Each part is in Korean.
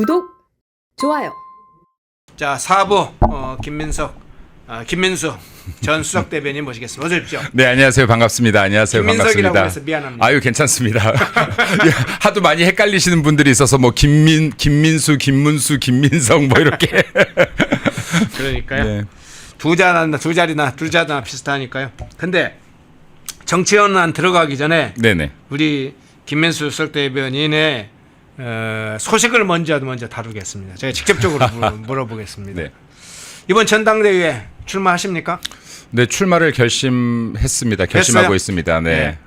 구독, 좋아요. 자, 4부 김민수 전 수석 대변인 모시겠습니다. 어서 오십시오. 네, 안녕하세요. 반갑습니다. 안녕하세요. 김민석이라고 반갑습니다. 해서 미안합니다. 아유, 괜찮습니다. 하도 많이 헷갈리시는 분들이 있어서 뭐 김민수, 김문수, 김민석 뭐 이렇게. 그러니까요. 네. 두 자리나 비슷하니까요. 근데 정치연안 들어가기 전에 네네. 우리 김민수 수석 대변인의 소식을 먼저 다루겠습니다. 제가 직접적으로 물어보겠습니다. 네. 이번 전당대회에 출마하십니까? 네, 출마를 결심했습니다. 결심하고 했어요? 있습니다. 네. 네.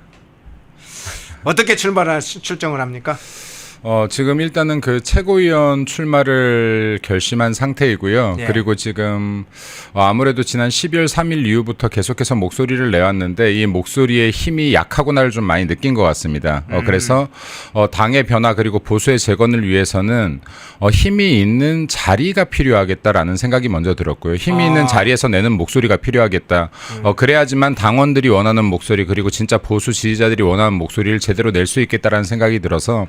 어떻게 출정을 합니까? 지금 일단은 그 최고위원 출마를 결심한 상태이고요. 예. 그리고 지금 아무래도 지난 12월 3일 이후부터 계속해서 목소리를 내왔는데 이 목소리의 힘이 약하구나를 좀 많이 느낀 것 같습니다. 그래서 당의 변화 그리고 보수의 재건을 위해서는 힘이 있는 자리가 필요하겠다라는 생각이 먼저 들었고요. 힘이 있는 자리에서 내는 목소리가 필요하겠다. 그래야지만 당원들이 원하는 목소리 그리고 진짜 보수 지지자들이 원하는 목소리를 제대로 낼 수 있겠다라는 생각이 들어서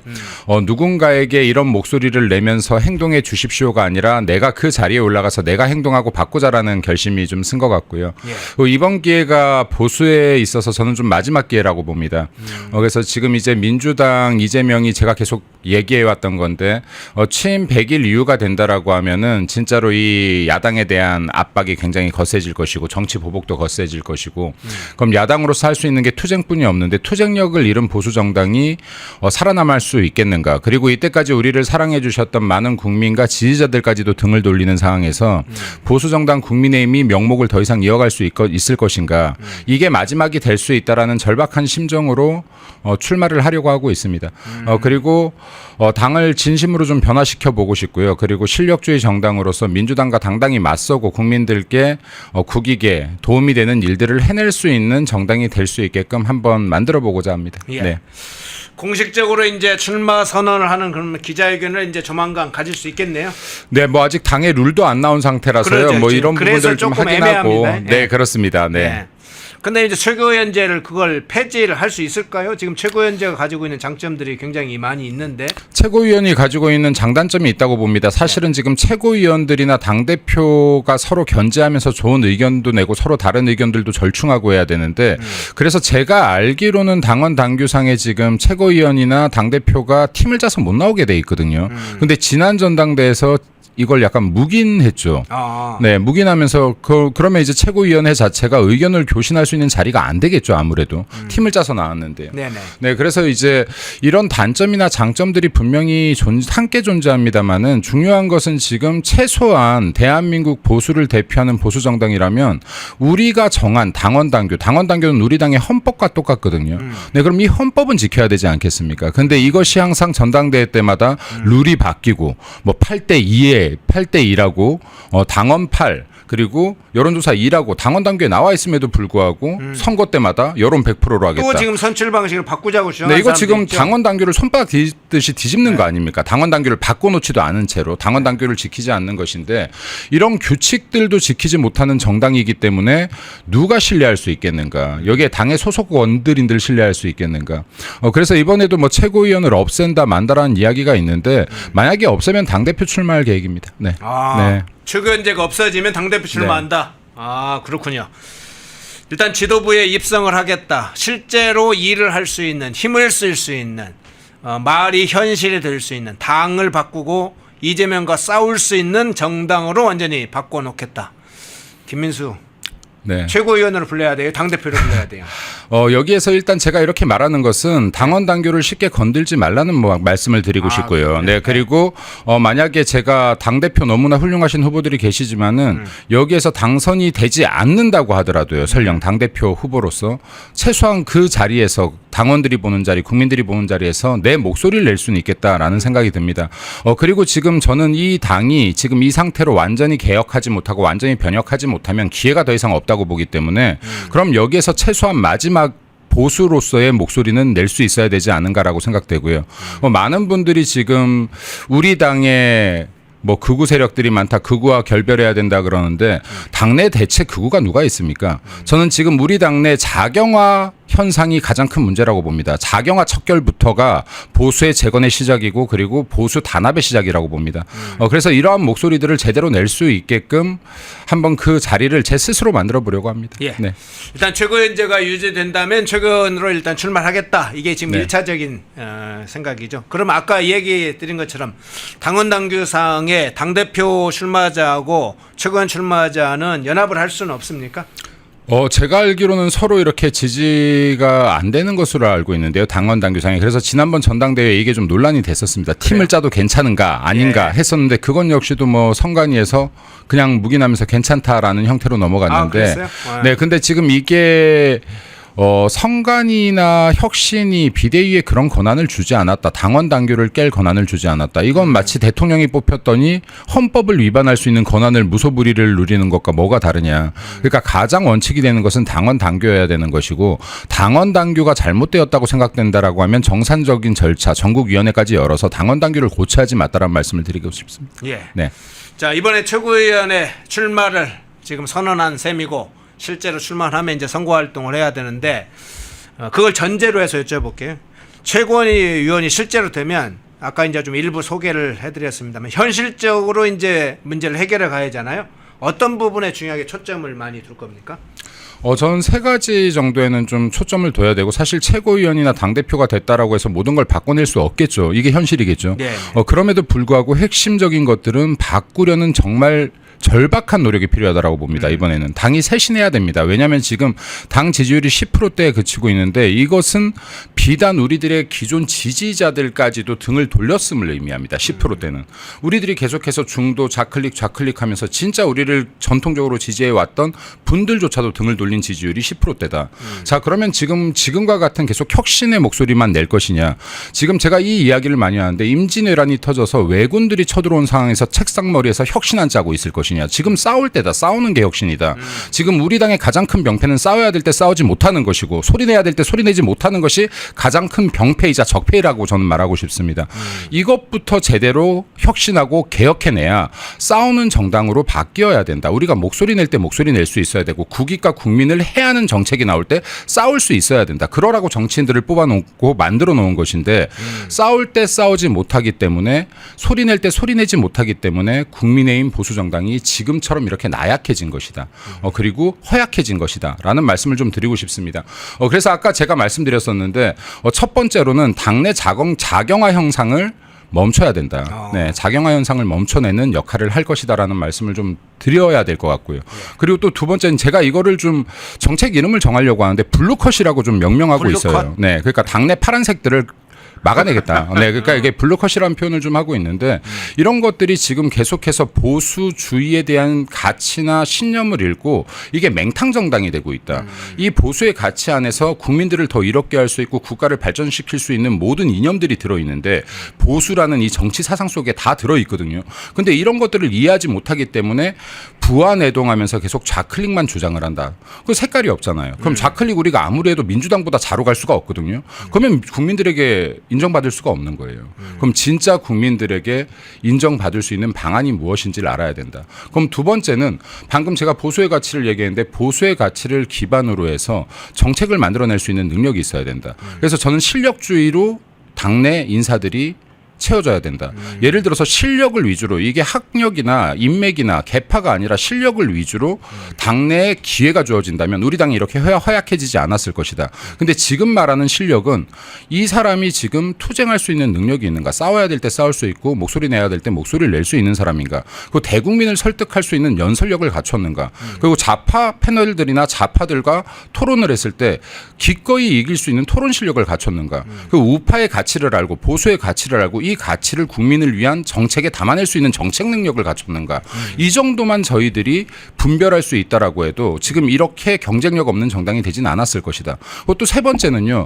누군가에게 이런 목소리를 내면서 행동해 주십시오가 아니라 내가 그 자리에 올라가서 내가 행동하고 바꾸자라는 결심이 좀 쓴 것 같고요. 예. 이번 기회가 보수에 있어서 저는 좀 마지막 기회라고 봅니다. 그래서 지금 이제 민주당 이재명이 제가 계속 얘기해왔던 건데 취임 100일 이후가 된다라고 하면은 진짜로 이 야당에 대한 압박이 굉장히 거세질 것이고 정치 보복도 거세질 것이고 그럼 야당으로서 할 수 있는 게 투쟁뿐이 없는데 투쟁력을 잃은 보수 정당이 살아남을 수 있겠는가? 그리고 이때까지 우리를 사랑해 주셨던 많은 국민과 지지자들까지도 등을 돌리는 상황에서 보수 정당 국민의힘이 명목을 더 이상 이어갈 수 있을 것인가? 이게 마지막이 될 수 있다라는 절박한 심정으로 출마를 하려고 하고 있습니다. 그리고 당을 진심으로 좀 변화시켜 보고 싶고요. 그리고 실력주의 정당으로서 민주당과 당당히 맞서고 국민들께 국익에 도움이 되는 일들을 해낼 수 있는 정당이 될 수 있게끔 한번 만들어 보고자 합니다. 예. 네. 공식적으로 이제 출마 선언을 하는 그런 기자회견을 이제 조만간 가질 수 있겠네요. 네, 뭐 아직 당의 룰도 안 나온 상태라서요. 그러죠. 뭐 이런 그래서 부분들 좀 조금 확인하고. 애매합니다. 네, 예. 그렇습니다. 네. 네. 근데 이제 최고위원제를 그걸 폐지를 할 수 있을까요? 지금 최고위원제가 가지고 있는 장점들이 굉장히 많이 있는데. 최고위원이 가지고 있는 장단점이 있다고 봅니다. 사실은 지금 최고위원들이나 당대표가 서로 견제하면서 좋은 의견도 내고 서로 다른 의견들도 절충하고 해야 되는데 그래서 제가 알기로는 당원 당규상에 지금 최고위원이나 당대표가 팀을 짜서 못 나오게 돼 있거든요. 근데 지난 전당대회에서 이걸 약간 묵인했죠. 네, 묵인하면서 그러면 이제 최고위원회 자체가 의견을 교신할 수 있는 자리가 안 되겠죠. 아무래도 팀을 짜서 나왔는데요. 네네. 네, 그래서 이제 이런 단점이나 장점들이 분명히 함께 존재합니다만은 중요한 것은 지금 최소한 대한민국 보수를 대표하는 보수 정당이라면 우리가 정한 당원 당규는 우리 당의 헌법과 똑같거든요. 네, 그럼 이 헌법은 지켜야 되지 않겠습니까? 근데 이것이 항상 전당대회 때마다 룰이 바뀌고 뭐 8대 2라고 당원 8 그리고 여론조사 2라고 당원 당규에 나와 있음에도 불구하고 선거 때마다 여론 100%로 하겠다. 또 지금 선출 방식을 바꾸자고 주장하는 네, 이거 지금 있죠? 당원 당규를 손바닥 뒤집듯이 뒤집는 거 아닙니까? 당원 당규를 바꿔놓지도 않은 채로 당원 당규를 지키지 않는 것인데 이런 규칙들도 지키지 못하는 정당이기 때문에 누가 신뢰할 수 있겠는가? 여기에 당의 소속 원들인들 신뢰할 수 있겠는가? 그래서 이번에도 뭐 최고위원을 없앤다 만다라는 이야기가 있는데 만약에 없애면 당대표 출마할 계획입니다. 네. 네. 최고위원제가 없어지면 당대표 출마한다. 아, 그렇군요. 일단 지도부에 입성을 하겠다. 실제로 일을 할 수 있는, 힘을 쓸 수 있는, 말이 현실이 될 수 있는, 당을 바꾸고 이재명과 싸울 수 있는 정당으로 완전히 바꿔놓겠다. 김민수, 네. 최고위원으로 불러야 돼요? 당대표로 불러야 돼요? 여기에서 일단 제가 이렇게 말하는 것은 당원 당규를 쉽게 건들지 말라는 말씀을 드리고 싶고요. 그렇군요. 네, 그리고 만약에 제가 당대표 너무나 훌륭하신 후보들이 계시지만은 여기에서 당선이 되지 않는다고 하더라도요. 설령 당대표 후보로서 최소한 그 자리에서 당원들이 보는 자리, 국민들이 보는 자리에서 내 목소리를 낼 수는 있겠다라는 생각이 듭니다. 그리고 지금 저는 이 당이 지금 이 상태로 완전히 개혁하지 못하고 완전히 변혁하지 못하면 기회가 더 이상 없다고 보기 때문에 그럼 여기에서 최소한 마지막 보수로서의 목소리는 낼 수 있어야 되지 않은가라고 생각되고요. 많은 분들이 지금 우리 당의 뭐 극우 세력들이 많다, 극우와 결별해야 된다 그러는데 당내 대체 극우가 누가 있습니까? 저는 지금 우리 당내 자경화 현상이 가장 큰 문제라고 봅니다. 자경화 척결부터가 보수의 재건의 시작이고 그리고 보수 단합의 시작이라고 봅니다. 그래서 이러한 목소리들을 제대로 낼 수 있게끔 한번 그 자리를 제 스스로 만들어 보려고 합니다. 예. 네. 일단 최고위원제가 유지된다면 최고위원으로 일단 출마하겠다. 이게 지금 네. 1차적인 생각이죠. 그럼 아까 얘기 드린 것처럼 당원 당규상에 당대표 출마자하고 최고위원 출마자는 연합을 할 수는 없습니까? 제가 알기로는 서로 이렇게 지지가 안 되는 것으로 알고 있는데요. 당원 당규상에. 그래서 지난번 전당대회에 이게 좀 논란이 됐었습니다. 팀을 짜도 괜찮은가 아닌가 예. 했었는데 그건 역시도 뭐 선관위에서 그냥 묵인하면서 괜찮다라는 형태로 넘어갔는데. 그랬어요? 네, 근데 지금 이게 선관위나 혁신이 비대위에 그런 권한을 주지 않았다. 당원 당규를 깰 권한을 주지 않았다. 이건 마치 대통령이 뽑혔더니 헌법을 위반할 수 있는 권한을 무소불위를 누리는 것과 뭐가 다르냐. 그러니까 가장 원칙이 되는 것은 당원 당규여야 되는 것이고 당원 당규가 잘못되었다고 생각된다라고 하면 정상적인 절차, 전국위원회까지 열어서 당원 당규를 고쳐야지 맞다라는 말씀을 드리고 싶습니다. 예. 네. 자, 이번에 최고위원회 출마를 지금 선언한 셈이고 실제로 출마하면 이제 선거활동을 해야 되는데 그걸 전제로 해서 여쭤볼게요. 최고위원이 실제로 되면 아까 이제 좀 일부 소개를 해드렸습니다만 현실적으로 이제 문제를 해결해 가야 하잖아요. 어떤 부분에 중요하게 초점을 많이 둘 겁니까? 저는 세 가지 정도에는 좀 초점을 둬야 되고 사실 최고위원이나 당대표가 됐다라고 해서 모든 걸 바꿔낼 수 없겠죠. 이게 현실이겠죠. 네. 그럼에도 불구하고 핵심적인 것들은 바꾸려는 정말 절박한 노력이 필요하다고 봅니다. 이번에는 당이 쇄신해야 됩니다. 왜냐하면 지금 당 지지율이 10%대에 그치고 있는데 이것은 비단 우리들의 기존 지지자들까지도 등을 돌렸음을 의미합니다. 10%대는 우리들이 계속해서 중도 좌클릭하면서 진짜 우리를 전통적으로 지지해왔던 분들조차도 등을 돌린 지지율이 10%대다. 자, 그러면 지금과 같은 계속 혁신의 목소리만 낼 것이냐. 지금 제가 이 이야기를 많이 하는데 임진왜란이 터져서 왜군들이 쳐들어온 상황에서 책상머리에서 혁신 안 짜고 있을 것이냐. 지금 싸울 때다. 싸우는 게 혁신이다. 지금 우리 당의 가장 큰 병폐는 싸워야 될 때 싸우지 못하는 것이고 소리내야 될 때 소리내지 못하는 것이 가장 큰 병폐이자 적폐라고 저는 말하고 싶습니다. 이것부터 제대로 혁신하고 개혁해내야 싸우는 정당으로 바뀌어야 된다. 우리가 목소리 낼 때 목소리 낼 수 있어야 되고 국익과 국민을 해하는 정책이 나올 때 싸울 수 있어야 된다. 그러라고 정치인들을 뽑아놓고 만들어 놓은 것인데 싸울 때 싸우지 못하기 때문에 소리 낼 때 소리 내지 못하기 때문에 국민의힘 보수정당이 지금처럼 이렇게 나약해진 것이다. 그리고 허약해진 것이다. 라는 말씀을 좀 드리고 싶습니다. 그래서 아까 제가 말씀드렸었는데 첫 번째로는 당내 자경화 형상을 멈춰야 된다. 네, 자경화 현상을 멈춰내는 역할을 할 것이다라는 말씀을 좀 드려야 될 것 같고요. 그리고 또 두 번째는 제가 이거를 좀 정책 이름을 정하려고 하는데 블루컷이라고 좀 명명하고 블루컷? 있어요. 네, 그러니까 당내 파란색들을 막아내겠다. 네, 그러니까 이게 블루컷이라는 표현을 좀 하고 있는데 이런 것들이 지금 계속해서 보수주의에 대한 가치나 신념을 잃고 이게 맹탕 정당이 되고 있다. 이 보수의 가치 안에서 국민들을 더 이롭게 할 수 있고 국가를 발전시킬 수 있는 모든 이념들이 들어있는데 보수라는 이 정치 사상 속에 다 들어있거든요. 근데 이런 것들을 이해하지 못하기 때문에 부안해동하면서 계속 좌클릭만 주장을 한다. 그 색깔이 없잖아요. 그럼 좌클릭 우리가 아무리 해도 민주당보다 자로 갈 수가 없거든요. 그러면 국민들에게 인정받을 수가 없는 거예요. 그럼 진짜 국민들에게 인정받을 수 있는 방안이 무엇인지를 알아야 된다. 그럼 두 번째는 방금 제가 보수의 가치를 얘기했는데 보수의 가치를 기반으로 해서 정책을 만들어낼 수 있는 능력이 있어야 된다. 그래서 저는 실력주의로 당내 인사들이 채워져야 된다. 예를 들어서 실력을 위주로 이게 학력이나 인맥이나 계파가 아니라 실력을 위주로 당내에 기회가 주어진다면 우리 당이 이렇게 허약해지지 않았을 것이다. 근데 지금 말하는 실력은 이 사람이 지금 투쟁할 수 있는 능력이 있는가, 싸워야 될 때 싸울 수 있고 목소리 내야 될 때 목소리를 낼 수 있는 사람인가, 그리고 대국민을 설득할 수 있는 연설력을 갖췄는가, 그리고 좌파 패널들이나 좌파들과 토론을 했을 때 기꺼이 이길 수 있는 토론 실력을 갖췄는가, 그 우파의 가치를 알고 보수의 가치를 알고 이 가치를 국민을 위한 정책에 담아낼 수 있는 정책 능력을 갖췄는가. 이 정도만 저희들이 분별할 수 있다라고 해도 지금 이렇게 경쟁력 없는 정당이 되진 않았을 것이다. 그것도 세 번째는요.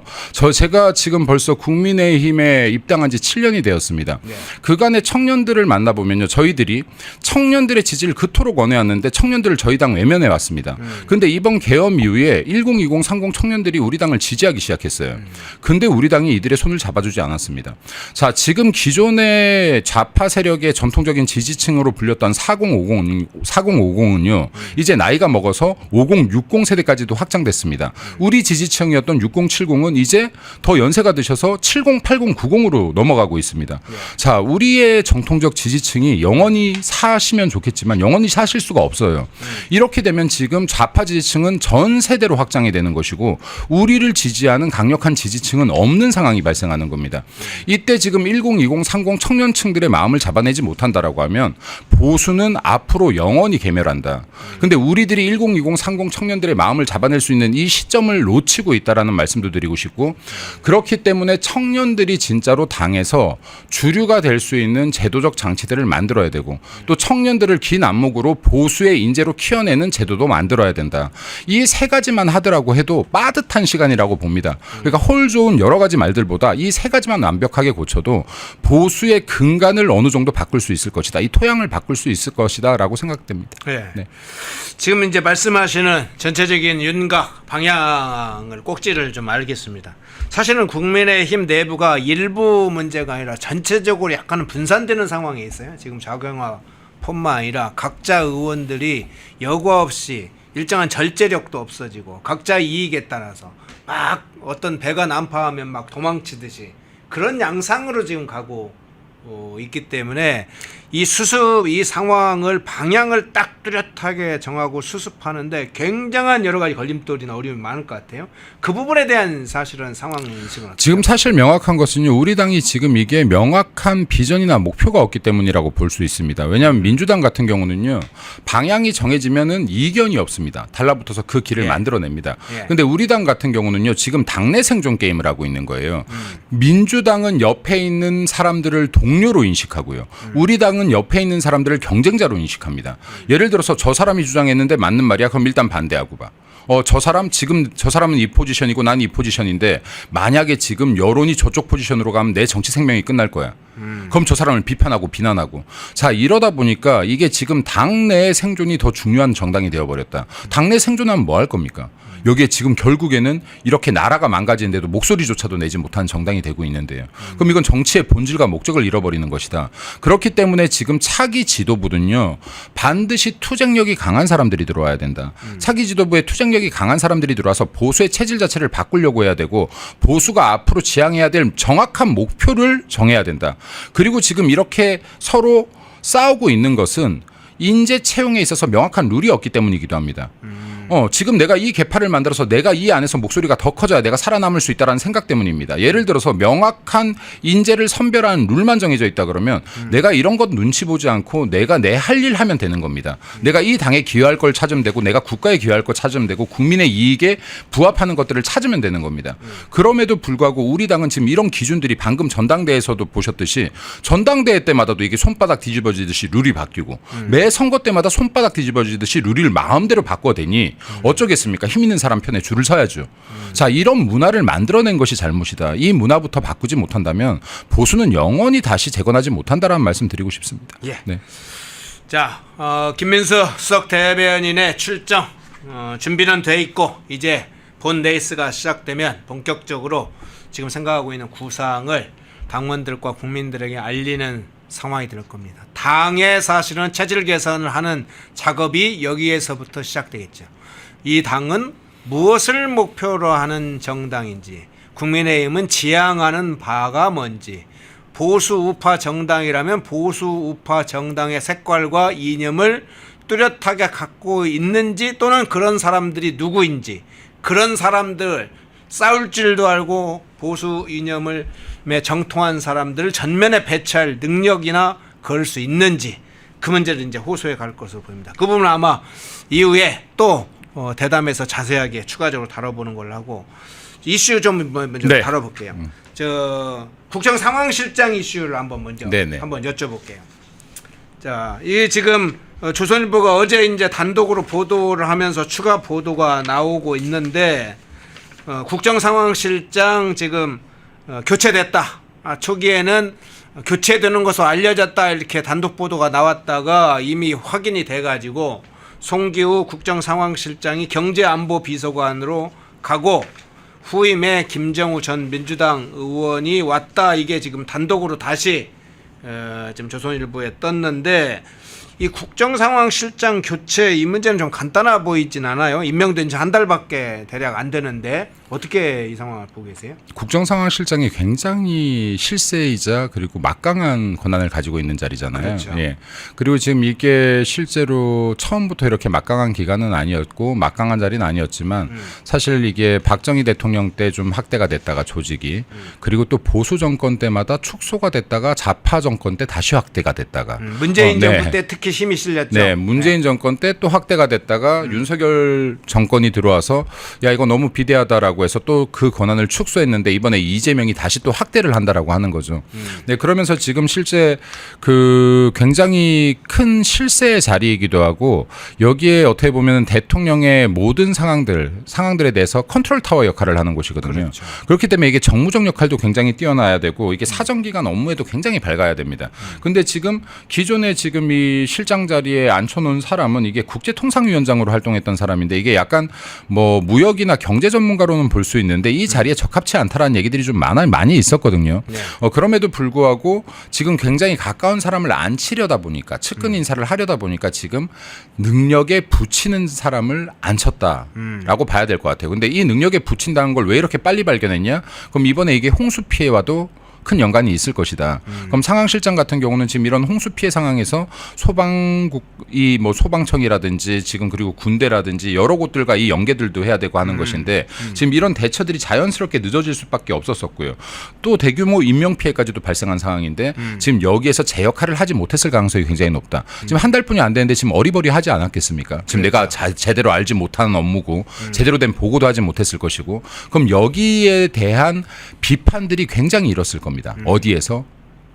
제가 지금 벌써 국민의힘에 입당한 지 7년이 되었습니다. 네. 그간의 청년들을 만나보면요. 저희들이 청년들의 지지를 그토록 원해왔는데 청년들을 저희 당 외면해 왔습니다. 근데 이번 계엄 이후에 1020, 30 청년들이 우리 당을 지지하기 시작했어요. 근데 우리 당이 이들의 손을 잡아주지 않았습니다. 자, 지금 지금 기존의 좌파 세력의 전통적인 지지층으로 불렸던 4050은요. 이제 나이가 먹어서 5060 세대까지도 확장됐습니다. 우리 지지층이었던 6070은 이제 더 연세가 드셔서 70, 80, 90으로 넘어가고 있습니다. 자, 우리의 정통적 지지층이 영원히 사시면 좋겠지만 영원히 사실 수가 없어요. 이렇게 되면 지금 좌파 지지층은 전 세대로 확장이 되는 것이고 우리를 지지하는 강력한 지지층은 없는 상황이 발생하는 겁니다. 이때 지금 1020, 30 청년층들의 마음을 잡아내지 못한다라고 하면 보수는 앞으로 영원히 괴멸한다. 근데 우리들이 1020, 30 청년들의 마음을 잡아낼 수 있는 이 시점을 놓치고 있다라는 말씀도 드리고 싶고 그렇기 때문에 청년들이 진짜로 당에서 주류가 될 수 있는 제도적 장치들을 만들어야 되고 또 청년들을 긴 안목으로 보수의 인재로 키워내는 제도도 만들어야 된다. 이 세 가지만 하더라고 해도 빠듯한 시간이라고 봅니다. 그러니까 홀 좋은 여러 가지 말들보다 이 세 가지만 완벽하게 고쳐도 보수의 근간을 어느 정도 바꿀 수 있을 것이다. 이 토양을 바꿀 수 있을 것이다라고 생각됩니다. 네. 네. 지금 이제 말씀하시는 전체적인 윤곽 방향을 꼭지를 좀 알겠습니다. 사실은 국민의힘 내부가 일부 문제가 아니라 전체적으로 약간은 분산되는 상황에 있어요. 지금 자경화뿐만 아니라 각자 의원들이 여과 없이 일정한 절제력도 없어지고 각자 이익에 따라서 막 어떤 배가 난파하면 막 도망치듯이 그런 양상으로 지금 가고 있기 때문에 이 수습 이 상황을 방향을 딱 뚜렷하게 정하고 수습하는데 굉장한 여러 가지 걸림돌이나 어려움이 많을 것 같아요. 그 부분에 대한 사실은 상황 인식은 지금 사실 명확한 것은요. 우리 당이 지금 이게 명확한 비전이나 목표가 없기 때문이라고 볼 수 있습니다. 왜냐하면 민주당 같은 경우는요. 방향이 정해지면은 이견이 없습니다. 달라붙어서 그 길을 만들어냅니다. 근데 우리 당 같은 경우는요. 지금 당내 생존 게임을 하고 있는 거예요. 민주당은 옆에 있는 사람들을 동료로 인식하고요. 우리 당은 옆에 있는 사람들을 경쟁자로 인식합니다. 예를 들어서 저 사람이 주장했는데 맞는 말이야. 그럼 일단 반대하고 봐. 저 사람은 이 포지션이고 난 이 포지션인데 만약에 지금 여론이 저쪽 포지션으로 가면 내 정치 생명이 끝날 거야. 그럼 저 사람을 비판하고 비난하고. 자, 이러다 보니까 이게 지금 당내의 생존이 더 중요한 정당이 되어버렸다. 당내 생존하면 뭐 할 겁니까? 여기에 지금 결국에는 이렇게 나라가 망가지는데도 목소리조차도 내지 못한 정당이 되고 있는데요. 그럼 이건 정치의 본질과 목적을 잃어버리는 것이다. 그렇기 때문에 지금 차기 지도부는요. 반드시 투쟁력이 강한 사람들이 들어와야 된다. 차기 지도부에 투쟁력이 강한 사람들이 들어와서 보수의 체질 자체를 바꾸려고 해야 되고 보수가 앞으로 지향해야 될 정확한 목표를 정해야 된다. 그리고 지금 이렇게 서로 싸우고 있는 것은 인재 채용에 있어서 명확한 룰이 없기 때문이기도 합니다. 지금 내가 이 계파를 만들어서 내가 이 안에서 목소리가 더 커져야 내가 살아남을 수 있다는 생각 때문입니다. 예를 들어서 명확한 인재를 선별하는 룰만 정해져 있다 그러면 내가 이런 것 눈치 보지 않고 내가 내 할 일 하면 되는 겁니다. 내가 이 당에 기여할 걸 찾으면 되고 내가 국가에 기여할 걸 찾으면 되고 국민의 이익에 부합하는 것들을 찾으면 되는 겁니다. 그럼에도 불구하고 우리 당은 지금 이런 기준들이 방금 전당대회에서도 보셨듯이 전당대회 때마다도 이게 손바닥 뒤집어지듯이 룰이 바뀌고 매 선거 때마다 손바닥 뒤집어지듯이 룰을 마음대로 바꿔대니 어쩌겠습니까? 힘 있는 사람 편에 줄을 서야죠. 자, 이런 문화를 만들어낸 것이 잘못이다. 이 문화부터 바꾸지 못한다면 보수는 영원히 다시 재건하지 못한다라는 말씀 드리고 싶습니다. 예. 네. 자, 김민수 수석 대변인의 출정 준비는 돼 있고 이제 본 레이스가 시작되면 본격적으로 지금 생각하고 있는 구상을 당원들과 국민들에게 알리는 상황이 될 겁니다. 당의 사실은 체질 개선을 하는 작업이 여기에서부터 시작되겠죠. 이 당은 무엇을 목표로 하는 정당인지, 국민의힘은 지향하는 바가 뭔지, 보수 우파 정당이라면 보수 우파 정당의 색깔과 이념을 뚜렷하게 갖고 있는지 또는 그런 사람들이 누구인지, 그런 사람들 싸울 줄도 알고 보수 이념을 정통한 사람들을 전면에 배치할 능력이나 그럴 수 있는지 그 문제를 이제 호소해 갈 것으로 보입니다. 그 부분은 아마 이후에 또 대담에서 자세하게 추가적으로 다뤄보는 걸로 하고 이슈 좀 먼저 다뤄볼게요. 저 국정상황실장 이슈를 한번 먼저 한번 여쭤볼게요. 자, 이게 지금 조선일보가 어제 이제 단독으로 보도를 하면서 추가 보도가 나오고 있는데 국정상황실장 지금 교체됐다. 초기에는 교체되는 것으로 알려졌다 이렇게 단독 보도가 나왔다가 이미 확인이 돼가지고 송기우 국정상황실장이 경제안보비서관으로 가고 후임에 김정우 전 민주당 의원이 왔다. 이게 지금 단독으로 다시 지금 조선일보에 떴는데 이 국정상황실장 교체 이 문제는 좀 간단해 보이진 않아요. 임명된 지 한 달밖에 대략 안 되는데 어떻게 이 상황을 보고 계세요? 국정상황실장이 굉장히 실세이자 그리고 막강한 권한을 가지고 있는 자리잖아요. 그렇죠. 예. 그리고 지금 이게 실제로 처음부터 이렇게 막강한 기간은 아니었고 막강한 자리는 아니었지만 사실 이게 박정희 대통령 때 좀 확대가 됐다가 조직이 그리고 또 보수 정권 때마다 축소가 됐다가 좌파 정권 때 다시 확대가 됐다가 문재인 네. 정부 때 특히 힘이 실렸죠. 네, 문재인 정권 때 또 확대가 됐다가 윤석열 정권이 들어와서 야 이거 너무 비대하다라고 해서 또 그 권한을 축소했는데 이번에 이재명이 다시 또 확대를 한다라고 하는 거죠. 네, 그러면서 지금 실제 그 굉장히 큰 실세의 자리이기도 하고 여기에 어떻게 보면 대통령의 모든 상황들에 대해서 컨트롤 타워 역할을 하는 곳이거든요. 그렇죠. 그렇기 때문에 이게 정무적 역할도 굉장히 뛰어나야 되고 이게 사정기관 업무에도 굉장히 밝아야 됩니다. 근데 지금 기존에 지금 이 실장 자리에 앉혀놓은 사람은 이게 국제통상위원장으로 활동했던 사람인데 이게 약간 뭐 무역이나 경제 전문가로는 볼 수 있는데 이 자리에 적합치 않다라는 얘기들이 좀 많이 있었거든요. 네. 그럼에도 불구하고 지금 굉장히 가까운 사람을 앉히려다 보니까 측근 인사를 하려다 보니까 지금 능력에 붙이는 사람을 앉혔다라고 봐야 될 것 같아요. 근데 이 능력에 붙인다는 걸 왜 이렇게 빨리 발견했냐? 그럼 이번에 이게 홍수 피해와도 큰 연관이 있을 것이다. 그럼 상황실장 같은 경우는 지금 이런 홍수 피해 상황에서 소방국이 뭐 소방청이라든지 지금 그리고 군대라든지 여러 곳들과 이 연계들도 해야 되고 하는 것인데 지금 이런 대처들이 자연스럽게 늦어질 수밖에 없었었고요. 또 대규모 인명 피해까지도 발생한 상황인데 지금 여기에서 제 역할을 하지 못했을 가능성이 굉장히 높다. 지금 한 달뿐이 안 됐는데 지금 어리버리하지 않았겠습니까? 지금 그렇죠. 내가 제대로 알지 못하는 업무고 제대로 된 보고도 하지 못했을 것이고 그럼 여기에 대한 비판들이 굉장히 일었을 겁니다. 어디에서?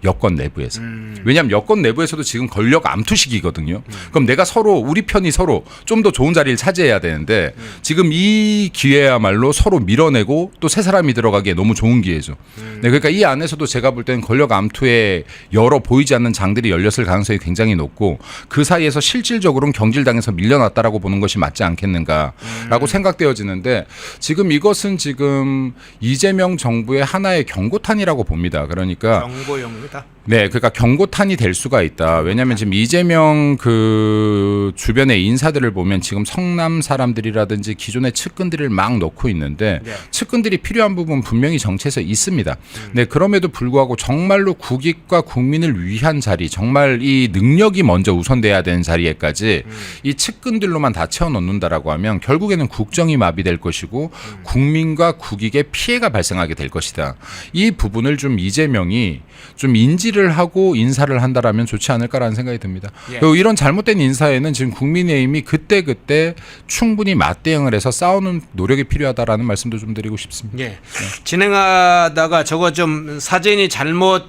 여권 내부에서. 왜냐하면 여권 내부에서도 지금 권력 암투 시기거든요. 그럼 내가 서로 우리 편이 서로 좀 더 좋은 자리를 차지해야 되는데 지금 이 기회야말로 서로 밀어내고 또 새 사람이 들어가기에 너무 좋은 기회죠. 네, 그러니까 이 안에서도 제가 볼 때는 권력 암투에 여러 보이지 않는 장들이 열렸을 가능성이 굉장히 높고 그 사이에서 실질적으로는 경질당해서 밀려났다라고 보는 것이 맞지 않겠는가라고 생각되어지는데 지금 이것은 지금 이재명 정부의 하나의 경고탄이라고 봅니다. 그러니까 정보용이다. 네, 그러니까 경고탄이 될 수가 있다. 왜냐하면 지금 이재명 그 주변의 인사들을 보면 지금 성남 사람들이라든지 기존의 측근들을 막 넣고 있는데 네. 측근들이 필요한 부분 분명히 정치에서 있습니다. 네, 그럼에도 불구하고 정말로 국익과 국민을 위한 자리, 정말 이 능력이 먼저 우선돼야 되는 자리에까지 이 측근들로만 다 채워넣는다라고 하면 결국에는 국정이 마비될 것이고 국민과 국익에 피해가 발생하게 될 것이다. 이 부분을 좀 이재명이 좀 인지를 하고 인사를 한다라면 좋지 않을까라는 생각이 듭니다. 예. 그리고 이런 잘못된 인사에는 지금 국민의힘이 그때 충분히 맞대응을 해서 싸우는 노력이 필요하다라는 말씀도 좀 드리고 싶습니다. 예. 진행하다가 저거 좀 사진이 잘못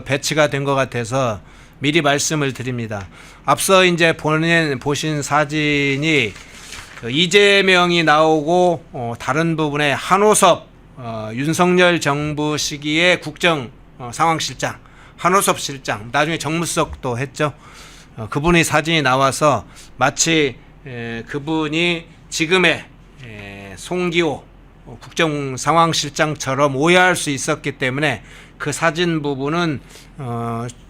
배치가 된 것 같아서 미리 말씀을 드립니다. 앞서 이제 보신 사진이 그 이재명이 나오고 다른 부분에 한호섭 윤석열 정부 시기의 국정 상황실장 한호섭 실장 나중에 정무수석도 했죠. 그분의 사진이 나와서 마치 그분이 지금의 송기호 국정상황실장처럼 오해할 수 있었기 때문에 그 사진 부분은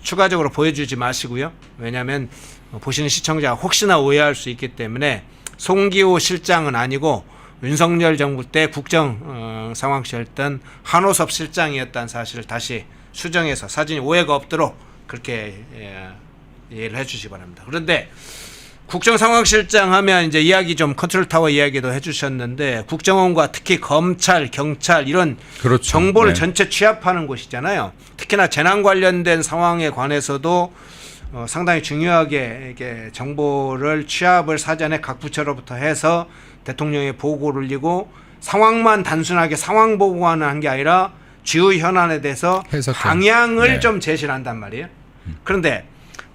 추가적으로 보여주지 마시고요. 왜냐하면 보시는 시청자가 혹시나 오해할 수 있기 때문에 송기호 실장은 아니고 윤석열 정부 때 국정상황실장 한호섭 실장이었다는 사실을 다시 수정해서 사진이 오해가 없도록 그렇게 이해를 해주시기 바랍니다. 그런데 국정상황실장 하면 이제 이야기 좀 컨트롤 타워 이야기도 해주셨는데 국정원과 특히 검찰, 경찰 이런 그렇죠. 정보를 네. 전체 취합하는 곳이잖아요. 특히나 재난 관련된 상황에 관해서도 상당히 중요하게 이게 정보를 취합을 사전에 각 부처로부터 해서 대통령에 보고를 올리고 상황만 단순하게 상황 보고하는 한 게 아니라 주요 현안에 대해서 해석해. 방향을 네. 좀 제시를 한단 말이에요. 그런데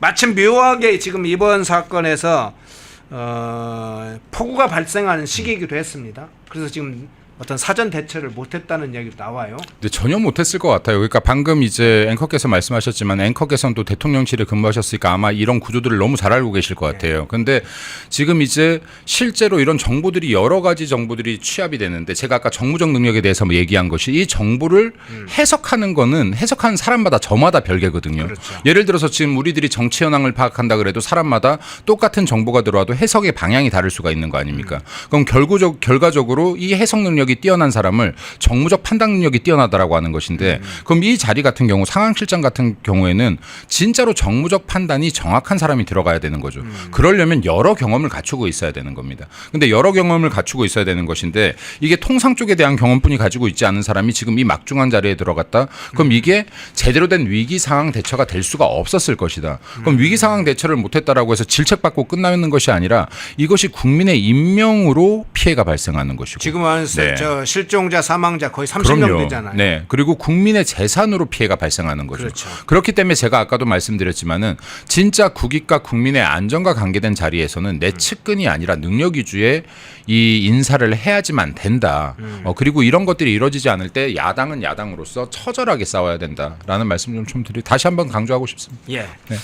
마침 묘하게 지금 이번 사건에서 폭우가 발생하는 시기이기도 했습니다. 그래서 지금 어떤 사전 대처를 못했다는 얘기도 나와요. 근데 전혀 못했을 것 같아요. 그러니까 방금 이제 앵커께서 말씀하셨지만 앵커께서는 또 대통령실에 근무하셨으니까 아마 이런 구조들을 너무 잘 알고 계실 것 같아요. 근데 지금 이제 실제로 이런 정보들이 여러 가지 정보들이 취합이 되는데 제가 아까 정무적 능력에 대해서 얘기한 것이 이 정보를 해석하는 거는 해석하는 사람마다 저마다 별개거든요. 그렇죠. 예를 들어서 지금 우리들이 정치 현황을 파악한다 그래도 사람마다 똑같은 정보가 들어와도 해석의 방향이 다를 수가 있는 거 아닙니까? 그럼 결과적으로 이 해석 능력이 뛰어난 사람을 정무적 판단 능력이 뛰어나다라고 하는 것인데 그럼 이 자리 같은 경우 상황실장 같은 경우에는 진짜로 정무적 판단이 정확한 사람이 들어가야 되는 거죠. 그러려면 여러 경험을 갖추고 있어야 되는 겁니다. 근데 여러 경험을 갖추고 있어야 되는 것인데 이게 통상 쪽에 대한 경험뿐이 가지고 있지 않은 사람이 지금 이 막중한 자리에 들어갔다. 그럼 이게 제대로 된 위기 상황 대처가 될 수가 없었을 것이다. 그럼 위기 상황 대처를 못했다라고 해서 질책받고 끝나는 것이 아니라 이것이 국민의 인명으로 피해가 발생하는 것이고. 지금은 네. 저 실종자 사망자 거의 30명 그럼요. 되잖아요. 네. 그리고 국민의 재산으로 피해가 발생하는 거죠. 그렇죠. 그렇기 때문에 제가 아까도 말씀드렸지만은 진짜 국익과 국민의 안전과 관계된 자리에서는 내 측근이 아니라 능력 위주의 이 인사를 해야지만 된다. 그리고 이런 것들이 이루어지지 않을 때 야당은 야당으로서 처절하게 싸워야 된다라는 말씀 좀 다시 한번 강조하고 싶습니다. 예. 네.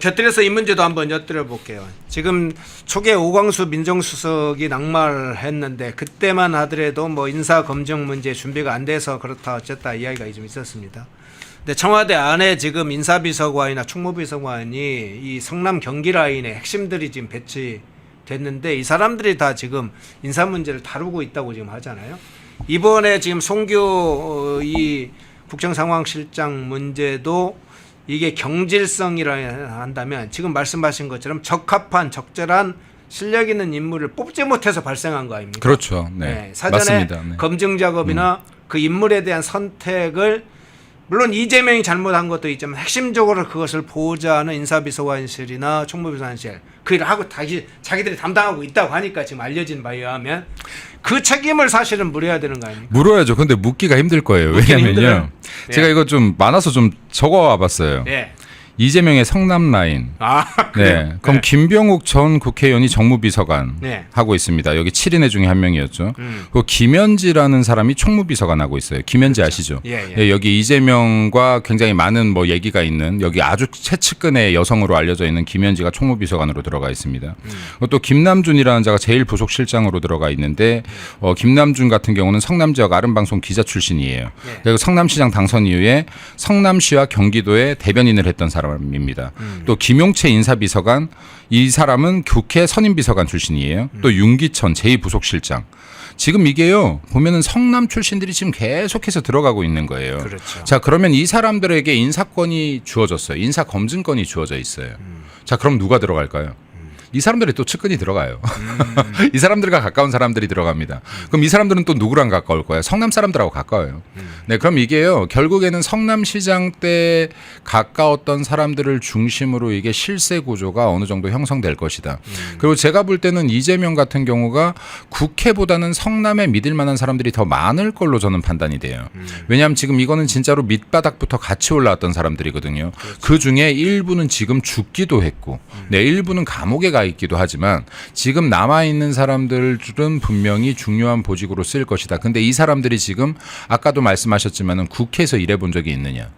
곁들여서 이 문제도 한번 엿들여 볼게요. 지금 초기에 오광수 민정수석이 낙마했는데 그때만 하더라도 뭐 인사 검증 문제 준비가 안 돼서 그렇다 어쨌다 이야기가 좀 있었습니다. 근데 청와대 안에 지금 인사비서관이나 충무비서관이 이 성남 경기 라인의 핵심들이 지금 배치됐는데 이 사람들이 다 지금 인사 문제를 다루고 있다고 지금 하잖아요. 이번에 지금 송교 이 국정상황실장 문제도 이게 경질성이라 한다면 지금 말씀하신 것처럼 적합한 적절한 실력 있는 인물을 뽑지 못해서 발생한 거 아닙니까? 그렇죠. 네. 사전에 맞습니다. 네. 검증 작업이나 그 인물에 대한 선택을 물론 이재명이 잘못한 것도 있지만 핵심적으로 그것을 보호자 하는 인사비서관실이나 총무비서관실 그 일을 하고 다시 자기들이 담당하고 있다고 하니까 지금 알려진 바에 의하면 그 책임을 사실은 물어야 되는 거 아닙니까? 물어야죠. 근데 묻기가 힘들 거예요. 왜냐면요. 제가 이거 좀 많아서 좀 적어와 봤어요. 네. 이재명의 성남 라인. 그래요? 네. 그럼 네. 김병욱 전 국회의원이 정무비서관 네. 하고 있습니다. 여기 7인회 중에 한 명이었죠. 그 김현지라는 사람이 총무비서관 하고 있어요. 김현지 그렇죠. 아시죠? 예. 예, 여기 이재명과 굉장히 많은 뭐 얘기가 있는 여기 아주 최측근의 여성으로 알려져 있는 김현지가 총무비서관으로 들어가 있습니다. 또 김남준이라는 자가 제1부속실장으로 들어가 있는데 김남준 같은 경우는 성남 지역 아름방송 기자 출신이에요. 네. 그리고 성남시장 당선 이후에 성남시와 경기도에 대변인을 했던 사람입니다. 또 김용채 인사비서관 이 사람은 국회 선임비서관 출신이에요. 또 윤기천 제2부속실장. 지금 이게요 보면은 성남 출신들이 지금 계속해서 들어가고 있는 거예요. 그렇죠. 자 그러면 이 사람들에게 인사권이 주어졌어요. 인사 검증권이 주어져 있어요. 자 그럼 누가 들어갈까요? 이 사람들이 또 측근이 들어가요. 이 사람들과 가까운 사람들이 들어갑니다. 그럼 이 사람들은 또 누구랑 가까울 거예요? 성남 사람들하고 가까워요. 네, 그럼 이게요. 결국에는 성남시장 때 가까웠던 사람들을 중심으로 이게 실세 구조가 어느 정도 형성될 것이다. 그리고 제가 볼 때는 이재명 같은 경우가 국회보다는 성남에 믿을 만한 사람들이 더 많을 걸로 저는 판단이 돼요. 왜냐하면 지금 이거는 진짜로 밑바닥부터 같이 올라왔던 사람들이거든요. 그렇죠. 그 중에 일부는 지금 죽기도 했고, 네, 일부는 감옥에 가 있기도 하지만 지금 남아있는 사람들은 분명히 중요한 보직으로 쓰일 것이다. 근데 이 사람들이 지금 아까도 말씀하셨지만은 국회에서 일해본 적이 있느냐?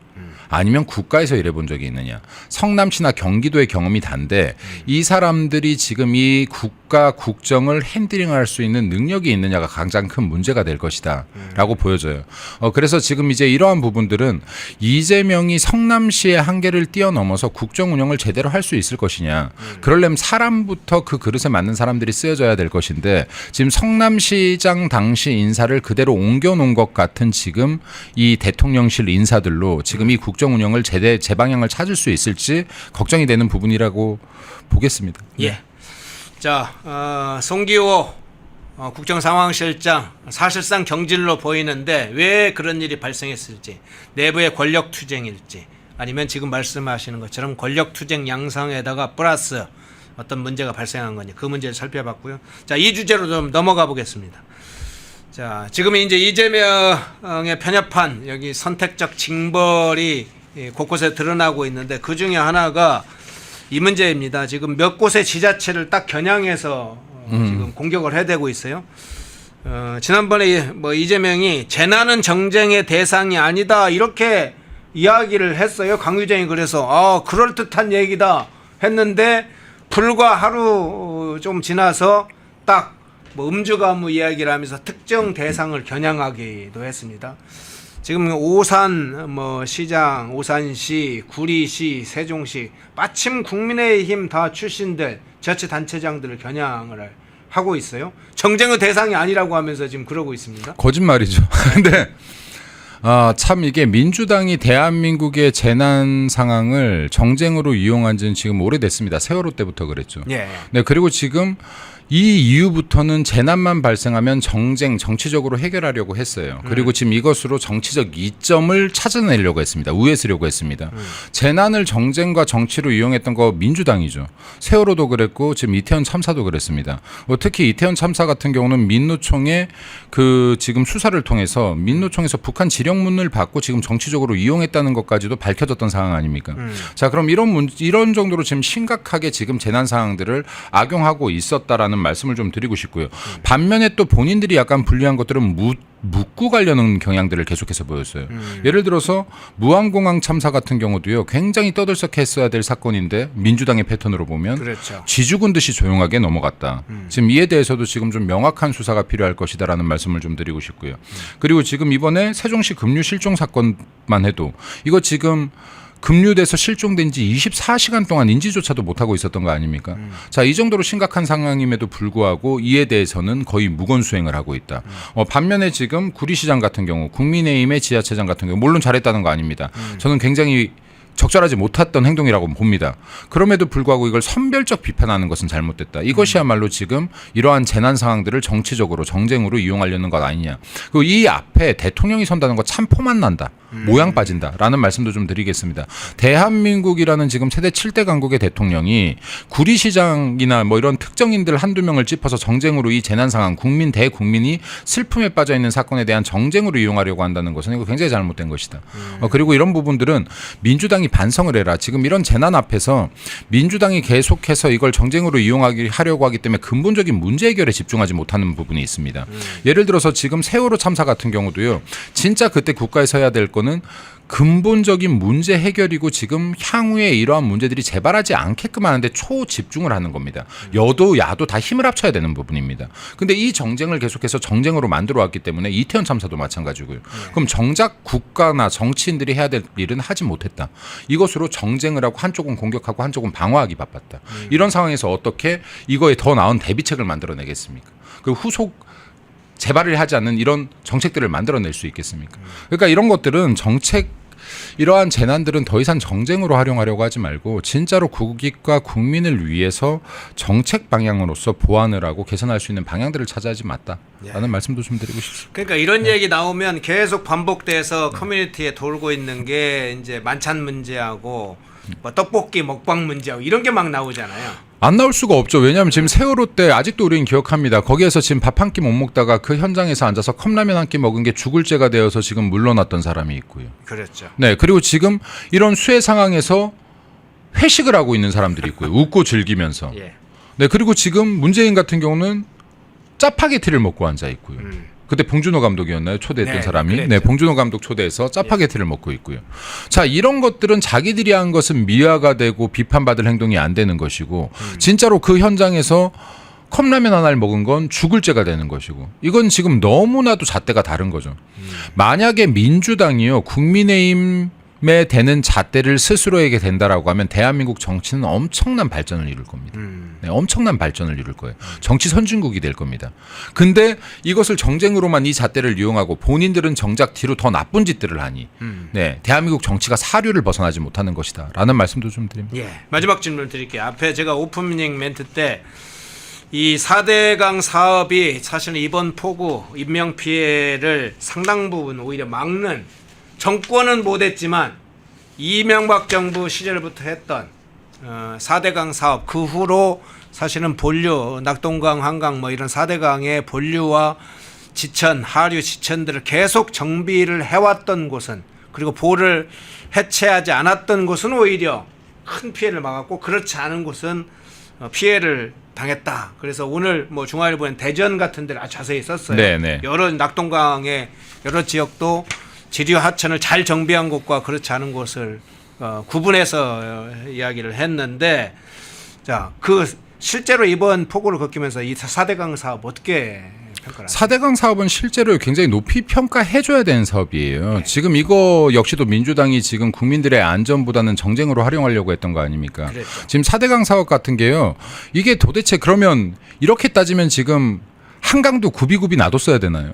아니면 국가에서 일해본 적이 있느냐. 성남시나 경기도의 경험이 단데 이 사람들이 지금 이 국가 국정을 핸들링할 수 있는 능력이 있느냐가 가장 큰 문제가 될 것이다 라고 보여져요. 그래서 지금 이제 이러한 부분들은 이재명이 성남시의 한계를 뛰어넘어서 국정 운영을 제대로 할 수 있을 것이냐. 그러려면 사람부터 그 그릇에 맞는 사람들이 쓰여져야 될 것인데 지금 성남시장 당시 인사를 그대로 옮겨놓은 것 같은 지금 이 대통령실 인사들로 지금 이 국정 운영을 제방향을 찾을 수 있을지 걱정이 되는 부분이라고 보겠습니다. 예. 자, 송기호 국정상황실장 사실상 경질로 보이는데 왜 그런 일이 발생했을지, 내부의 권력 투쟁일지, 아니면 지금 말씀하시는 것처럼 권력 투쟁 양상에다가 플러스 어떤 문제가 발생한 거냐, 그 문제를 살펴봤고요. 자, 이 주제로 좀 넘어가 보겠습니다. 자, 지금 이제 이재명의 편협한 여기 선택적 징벌이 곳곳에 드러나고 있는데 그 중에 하나가 이 문제입니다. 지금 몇 곳의 지자체를 딱 겨냥해서 지금 공격을 해대고 있어요. 지난번에 뭐 이재명이 재난은 정쟁의 대상이 아니다 이렇게 이야기를 했어요. 강유정이 그래서 그럴듯한 얘기다 했는데 불과 하루 좀 지나서 딱 뭐 음주가무 이야기를 하면서 특정 대상을 겨냥하기도 했습니다. 지금 오산 뭐 시장, 오산시, 구리시, 세종시 마침 국민의힘 다 출신들 자치단체장들을 겨냥을 하고 있어요. 정쟁의 대상이 아니라고 하면서 지금 그러고 있습니다. 거짓말이죠. 근데 참 이게 민주당이 대한민국의 재난 상황을 정쟁으로 이용한 지는 지금 오래됐습니다. 세월호 때부터 그랬죠. 예. 네, 그리고 지금 이 이후부터는 재난만 발생하면 정치적으로 해결하려고 했어요. 그리고 지금 이것으로 정치적 이점을 찾아내려고 했습니다. 우회쓰려고 했습니다. 재난을 정쟁과 정치로 이용했던 거 민주당이죠. 세월호도 그랬고 지금 이태원 참사도 그랬습니다. 특히 이태원 참사 같은 경우는 민노총의 그 지금 수사를 통해서 민노총에서 북한 지령문을 받고 지금 정치적으로 이용했다는 것까지도 밝혀졌던 상황 아닙니까? 자, 그럼 이런 정도로 지금 심각하게 지금 재난 상황들을 악용하고 있었다라는 말씀을 좀 드리고 싶고요. 반면에 또 본인들이 약간 불리한 것들은 묻고 가려는 경향들을 계속해서 보였어요. 예를 들어서 무안공항 참사 같은 경우도요. 굉장히 떠들썩했어야 될 사건인데 민주당의 패턴으로 보면 그렇죠. 쥐죽은 듯이 조용하게 넘어갔다. 지금 이에 대해서도 지금 좀 명확한 수사가 필요할 것이다라는 말씀을 좀 드리고 싶고요. 그리고 지금 이번에 세종시 급류 실종 사건만 해도 이거 지금 급류돼서 실종된 지 24시간 동안 인지조차도 못하고 있었던 거 아닙니까? 자, 이 정도로 심각한 상황임에도 불구하고 이에 대해서는 거의 무건수행을 하고 있다. 반면에 지금 구리시장 같은 경우 국민의힘의 지하체장 같은 경우 물론 잘했다는 거 아닙니다. 저는 굉장히 적절하지 못했던 행동이라고 봅니다. 그럼에도 불구하고 이걸 선별적 비판하는 것은 잘못됐다. 이것이야말로 지금 이러한 재난 상황들을 정치적으로 정쟁으로 이용하려는 것 아니냐. 그리고 이 앞에 대통령이 선다는 거 참 포만 난다. 모양 빠진다라는 말씀도 좀 드리겠습니다. 대한민국이라는 지금 세대 7대 강국의 대통령이 구리시장이나 뭐 이런 특정인들 한두 명을 짚어서 정쟁으로 이 재난 상황 대국민이 슬픔에 빠져 있는 사건에 대한 정쟁으로 이용하려고 한다는 것은 이거 굉장히 잘못된 것이다. 그리고 이런 부분들은 민주당이 반성을 해라. 지금 이런 재난 앞에서 민주당이 계속해서 이걸 정쟁으로 하려고 하기 때문에 근본적인 문제 해결에 집중하지 못하는 부분이 있습니다. 예를 들어서 지금 세월호 참사 같은 경우도요. 진짜 그때 국가에서 해야 될 거는 근본적인 문제 해결이고 지금 향후에 이러한 문제들이 재발하지 않게끔 하는데 초집중을 하는 겁니다. 여도 야도 다 힘을 합쳐야 되는 부분입니다. 근데 이 정쟁을 계속해서 정쟁으로 만들어 왔기 때문에 이태원 참사도 마찬가지고요. 그럼 정작 국가나 정치인들이 해야 될 일은 하지 못했다. 이것으로 정쟁을 하고 한쪽은 공격하고 한쪽은 방어하기 바빴다. 이런 상황에서 어떻게 이거에 더 나은 대비책을 만들어내겠습니까? 그 후속 재발을 하지 않는 이런 정책들을 만들어낼 수 있겠습니까? 그러니까 이런 것들은 이러한 재난들은 더 이상 정쟁으로 활용하려고 하지 말고 진짜로 국익과 국민을 위해서 정책 방향으로서 보완을 하고 개선할 수 있는 방향들을 찾아야지 맞다라는 말씀도 좀 드리고 싶습니다. 그러니까 이런 얘기 나오면 계속 반복돼서 커뮤니티에 돌고 있는 게 이제 만찬 문제하고 뭐 떡볶이 먹방 문제하고 이런 게 막 나오잖아요. 안 나올 수가 없죠. 왜냐하면 지금 세월호 때 아직도 우리는 기억합니다. 거기에서 지금 밥 한 끼 못 먹다가 그 현장에서 앉아서 컵라면 한 끼 먹은 게 죽을 죄가 되어서 지금 물러났던 사람이 있고요. 그렇죠. 네, 그리고 지금 이런 수해 상황에서 회식을 하고 있는 사람들이 있고요. 웃고 즐기면서. 예. 네, 그리고 지금 문재인 같은 경우는 짜파게티를 먹고 앉아 있고요. 그때 봉준호 감독이었나요? 초대했던 네, 사람이. 그랬죠. 네, 봉준호 감독 초대해서 짜파게티를 먹고 있고요. 자, 이런 것들은 자기들이 한 것은 미화가 되고 비판받을 행동이 안 되는 것이고 진짜로 그 현장에서 컵라면 하나를 먹은 건 죽을 죄가 되는 것이고 이건 지금 너무나도 잣대가 다른 거죠. 만약에 민주당이요 국민의힘에 되는 잣대를 스스로에게 된다라고 하면 대한민국 정치는 엄청난 발전을 이룰 겁니다. 네, 엄청난 발전을 이룰 거예요. 정치 선진국이 될 겁니다. 근데 이것을 정쟁으로만 이 잣대를 이용하고 본인들은 정작 뒤로 더 나쁜 짓들을 하니 네, 대한민국 정치가 사류를 벗어나지 못하는 것이다 라는 말씀도 좀 드립니다. 예. 마지막 질문 드릴게요. 앞에 제가 오프닝 멘트 때 이 4대강 사업이 사실은 이번 폭우 인명피해를 상당 부분 오히려 막는 정권은 못했지만 이명박 정부 시절부터 했던 4대강 사업 그 후로 사실은 본류 낙동강 한강 뭐 이런 4대강의 본류와 지천 하류 지천들을 계속 정비를 해왔던 곳은 그리고 보를 해체하지 않았던 곳은 오히려 큰 피해를 막았고 그렇지 않은 곳은 피해를 당했다. 그래서 오늘 뭐 중앙일보엔 대전 같은 데를 아주 자세히 썼어요. 네네. 여러 낙동강의 여러 지역도 지류 하천을 잘 정비한 곳과 그렇지 않은 곳을 구분해서 이야기를 했는데, 자, 그 실제로 이번 폭우를 겪으면서 이 4대강 사업 어떻게 평가를 하세요? 4대강 사업은 실제로 굉장히 높이 평가해줘야 되는 사업이에요. 지금 이거 역시도 민주당이 지금 국민들의 안전보다는 정쟁으로 활용하려고 했던 거 아닙니까? 그랬죠. 지금 4대강 사업 같은 게요. 이게 도대체 그러면 이렇게 따지면 지금 한강도 굽이굽이 놔뒀어야 되나요?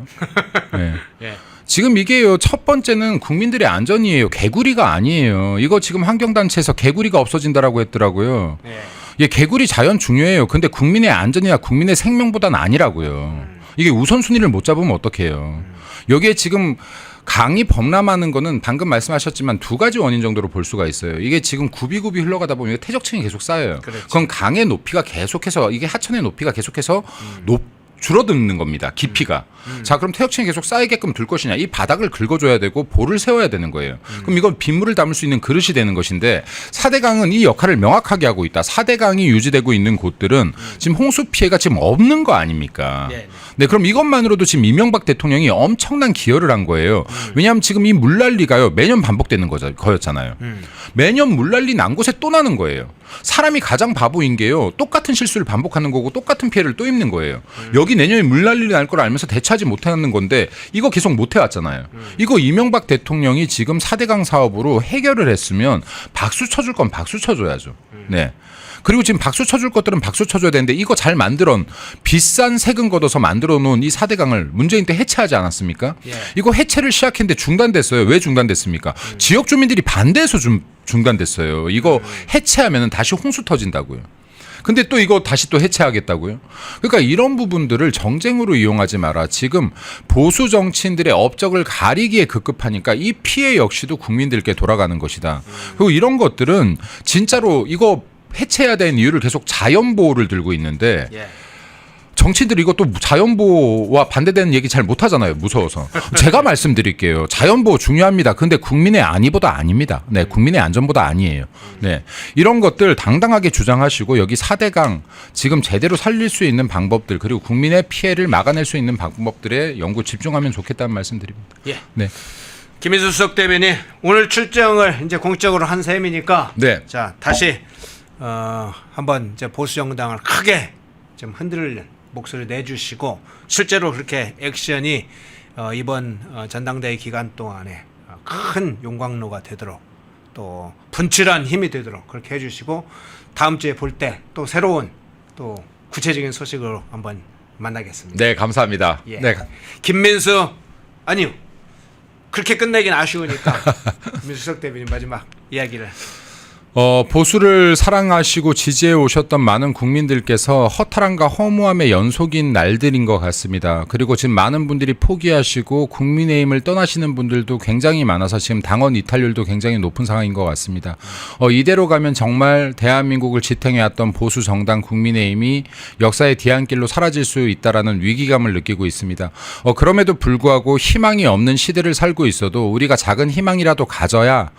네. 예. 지금 이게요, 첫 번째는 국민들의 안전이에요. 개구리가 아니에요. 이거 지금 환경단체에서 개구리가 없어진다라고 했더라고요. 예. 예, 개구리 자연 중요해요. 근데 국민의 안전이나 국민의 생명보다는 아니라고요. 이게 우선순위를 못 잡으면 어떡해요. 여기에 지금 강이 범람하는 거는 방금 말씀하셨지만 두 가지 원인 정도로 볼 수가 있어요. 이게 지금 굽이굽이 흘러가다 보면 태적층이 계속 쌓여요. 그렇죠. 그럼 강의 높이가 계속해서, 이게 하천의 높이가 계속해서 줄어드는 겁니다. 깊이가. 자, 그럼 태역층이 계속 쌓이게끔 둘 것이냐. 이 바닥을 긁어줘야 되고 볼을 세워야 되는 거예요. 그럼 이건 빗물을 담을 수 있는 그릇이 되는 것인데, 4대강은 이 역할을 명확하게 하고 있다. 4대강이 유지되고 있는 곳들은 지금 홍수 피해가 지금 없는 거 아닙니까? 네. 네, 그럼 이것만으로도 지금 이명박 대통령이 엄청난 기여를 한 거예요. 왜냐하면 지금 이 물난리가요, 매년 반복되는 거였잖아요. 매년 물난리 난 곳에 또 나는 거예요. 사람이 가장 바보인 게요, 똑같은 실수를 반복하는 거고 똑같은 피해를 또 입는 거예요. 여기 내년에 물난리 날 걸 알면서 대처하지 못하는 건데 이거 계속 못 해왔잖아요. 이거 이명박 대통령이 지금 4대강 사업으로 해결을 했으면 박수 쳐줄 건 박수 쳐줘야죠. 네. 그리고 지금 박수 쳐줄 것들은 박수 쳐줘야 되는데, 이거 잘 만들어 비싼 세금 걷어서 만들어 놓은 이 4대강을 문재인 때 해체하지 않았습니까? 예. 이거 해체를 시작했는데 중단됐어요. 왜 중단됐습니까? 지역 주민들이 반대해서 중단됐어요. 이거 해체하면 다시 홍수 터진다고요. 근데 또 이거 다시 또 해체하겠다고요? 그러니까 이런 부분들을 정쟁으로 이용하지 마라. 지금 보수 정치인들의 업적을 가리기에 급급하니까 이 피해 역시도 국민들께 돌아가는 것이다. 그리고 이런 것들은 진짜로 이거 해체해야 되는 이유를 계속 자연보호를 들고 있는데, 예. 정치인들이 이것도 자연보호와 반대되는 얘기 잘 못하잖아요. 무서워서. 제가 말씀드릴게요. 자연보호 중요합니다. 근데 국민의 안위보다 아닙니다. 네, 국민의 안전보다 아니에요. 네, 이런 것들 당당하게 주장하시고, 여기 4대강 지금 제대로 살릴 수 있는 방법들, 그리고 국민의 피해를 막아낼 수 있는 방법들에 연구 집중하면 좋겠다는 말씀드립니다. 예. 네. 김민수 수석 대변인, 오늘 출정을 이제 공식적으로 한 셈이니까, 네. 자, 다시 한번 이제 보수 정당을 크게 좀 흔들 목소리 내주시고, 실제로 그렇게 액션이 이번 전당대회 기간 동안에 큰 용광로가 되도록, 또 분출한 힘이 되도록 그렇게 해주시고, 다음 주에 볼 때 또 새로운 또 구체적인 소식으로 한번 만나겠습니다. 네, 감사합니다. 예. 네. 김민수, 아니요, 그렇게 끝내긴 아쉬우니까 김민수 수석 대변인 마지막 이야기를. 보수를 사랑하시고 지지해 오셨던 많은 국민들께서 허탈함과 허무함의 연속인 날들인 것 같습니다. 그리고 지금 많은 분들이 포기하시고 국민의힘을 떠나시는 분들도 굉장히 많아서 지금 당원 이탈률도 굉장히 높은 상황인 것 같습니다. 이대로 가면 정말 대한민국을 지탱해왔던 보수 정당 국민의힘이 역사의 뒤안길로 사라질 수 있다라는 위기감을 느끼고 있습니다. 그럼에도 불구하고 희망이 없는 시대를 살고 있어도 우리가 작은 희망이라도 가져야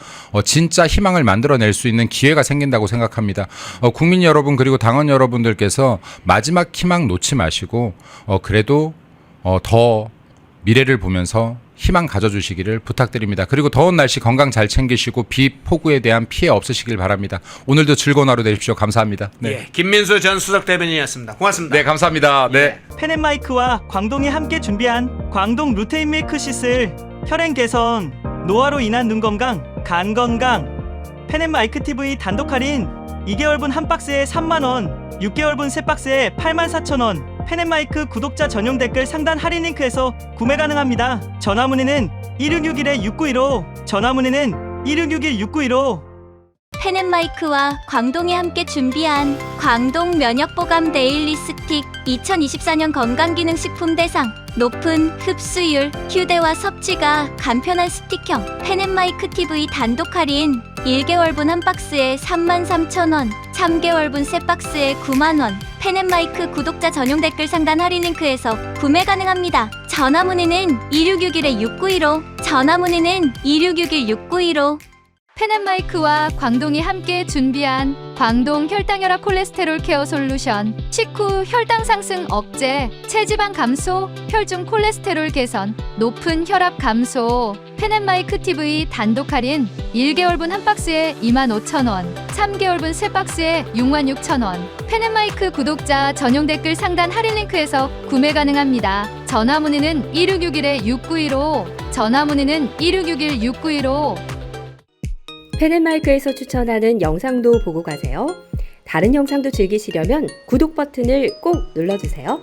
진짜 희망을 만들어낼 수 있는 기회가 생긴다고 생각합니다. 국민 여러분, 그리고 당원 여러분들께서 마지막 희망 놓지 마시고 그래도 더 미래를 보면서 희망 가져주시기를 부탁드립니다. 그리고 더운 날씨 건강 잘 챙기시고 비, 폭우에 대한 피해 없으시길 바랍니다. 오늘도 즐거운 하루 되십시오. 감사합니다. 네. 예, 김민수 전 수석 대변인이었습니다. 고맙습니다. 네, 감사합니다. 네. 펜앤마이크와 광동이 함께 준비한 광동 루테인 밀크시슬 혈행 개선, 노화로 인한 눈 건강, 간 건강, 펜앤마이크 TV 단독 할인 2개월분 한 박스에 3만원, 6개월분 세 박스에 84,000원, 펜앤마이크 구독자 전용 댓글 상단 할인 링크에서 구매 가능합니다. 전화 문의는 1661-6915, 전화 문의는 1661-6915. 펜앤마이크와 광동이 함께 준비한 광동 면역보감 데일리 스틱 2024년 건강기능식품 대상, 높은 흡수율, 휴대와 섭취가 간편한 스틱형 펜앤마이크 TV 단독 할인 1개월분 한 박스에 33,000원, 3개월분 세 박스에 9만원, 펜앤마이크 구독자 전용 댓글 상단 할인 링크에서 구매 가능합니다. 전화 문의는 2661-6915, 전화 문의는 2661-6915. 펜앤마이크와 광동이 함께 준비한 광동 혈당혈압 콜레스테롤 케어 솔루션, 식후 혈당 상승 억제, 체지방 감소, 혈중 콜레스테롤 개선, 높은 혈압 감소, 페넷마이크 TV 단독 할인 1개월분 한 박스에 25,000원, 3개월분 3박스에 66,000원. 페넷마이크 구독자 전용 댓글 상단 할인 링크에서 구매 가능합니다. 전화 문의는 1661-6915, 전화 문의는 1661-6915. 페넷마이크에서 추천하는 영상도 보고 가세요. 다른 영상도 즐기시려면 구독 버튼을 꼭 눌러주세요.